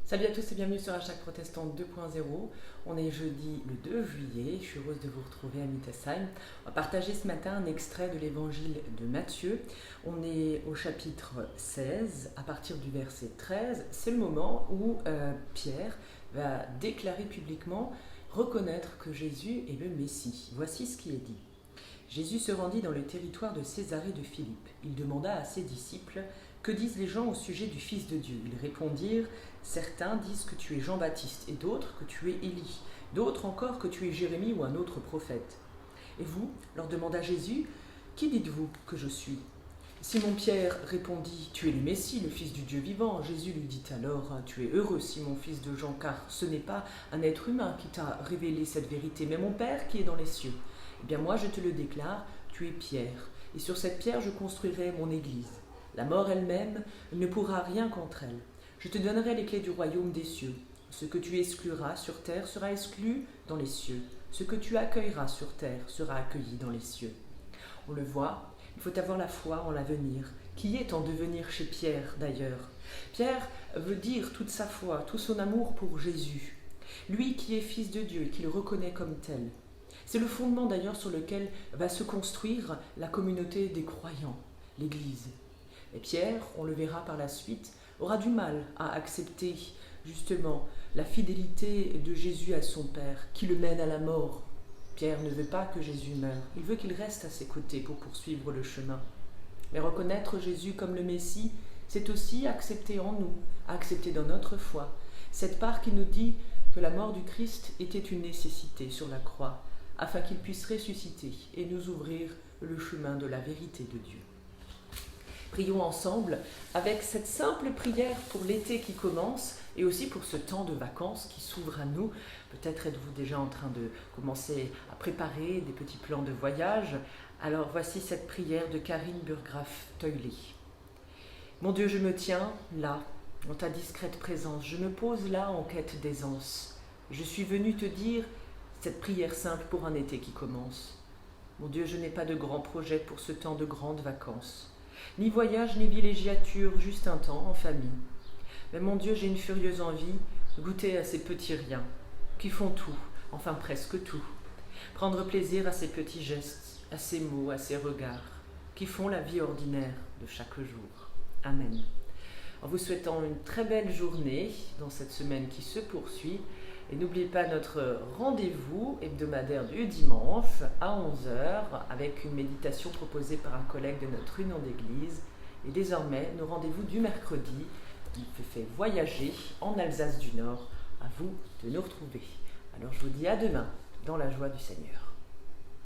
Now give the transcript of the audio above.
Salut à tous et bienvenue sur Hashtag Protestant 2.0. On est jeudi le 2 juillet, je suis heureuse de vous retrouver à Mittesheim. On va partager ce matin un extrait de l'évangile de Matthieu. On est au chapitre 16, à partir du verset 13. C'est le moment où Pierre va déclarer publiquement, reconnaître que Jésus est le Messie. Voici ce qui est dit. Jésus se rendit dans le territoire de Césarée de Philippe. Il demanda à ses disciples « Que disent les gens au sujet du Fils de Dieu ?» Ils répondirent « Certains disent que tu es Jean-Baptiste, et d'autres que tu es Élie, d'autres encore que tu es Jérémie ou un autre prophète. » Et vous, leur demanda Jésus, « Qui dites-vous que je suis ?» Simon-Pierre répondit « Tu es le Messie, le Fils du Dieu vivant. » Jésus lui dit alors « Tu es heureux, Simon, fils de Jean, car ce n'est pas un être humain qui t'a révélé cette vérité, mais mon Père qui est dans les cieux. Eh bien moi je te le déclare, tu es Pierre, et sur cette pierre je construirai mon église. La mort elle-même ne pourra rien contre elle. Je te donnerai les clés du royaume des cieux. Ce que tu excluras sur terre sera exclu dans les cieux. Ce que tu accueilleras sur terre sera accueilli dans les cieux. » On le voit, il faut avoir la foi en l'avenir, qui est en devenir chez Pierre d'ailleurs. Pierre veut dire toute sa foi, tout son amour pour Jésus, lui qui est fils de Dieu et qui le reconnaît comme tel. C'est le fondement d'ailleurs sur lequel va se construire la communauté des croyants, l'Église. Et Pierre, on le verra par la suite, aura du mal à accepter justement la fidélité de Jésus à son Père, qui le mène à la mort. Pierre ne veut pas que Jésus meure, il veut qu'il reste à ses côtés pour poursuivre le chemin. Mais reconnaître Jésus comme le Messie, c'est aussi accepter en nous, accepter dans notre foi, cette part qui nous dit que la mort du Christ était une nécessité sur la croix, afin qu'il puisse ressusciter et nous ouvrir le chemin de la vérité de Dieu. Prions ensemble avec cette simple prière pour l'été qui commence et aussi pour ce temps de vacances qui s'ouvre à nous. Peut-être êtes-vous déjà en train de commencer à préparer des petits plans de voyage. Alors voici cette prière de Karine Burgraff-Teuilé. Mon Dieu, je me tiens là, dans ta discrète présence. Je me pose là en quête d'aisance. Je suis venue te dire cette prière simple pour un été qui commence. Mon Dieu, je n'ai pas de grands projets pour ce temps de grandes vacances. Ni voyage, ni villégiature, juste un temps en famille. Mais mon Dieu, j'ai une furieuse envie de goûter à ces petits riens, qui font tout, enfin presque tout. Prendre plaisir à ces petits gestes, à ces mots, à ces regards, qui font la vie ordinaire de chaque jour. Amen. En vous souhaitant une très belle journée dans cette semaine qui se poursuit, et n'oubliez pas notre rendez-vous hebdomadaire du dimanche à 11 h avec une méditation proposée par un collègue de notre union d'église. Et désormais, nos rendez-vous du mercredi qui fait voyager en Alsace du Nord. À vous de nous retrouver. Alors je vous dis à demain dans la joie du Seigneur.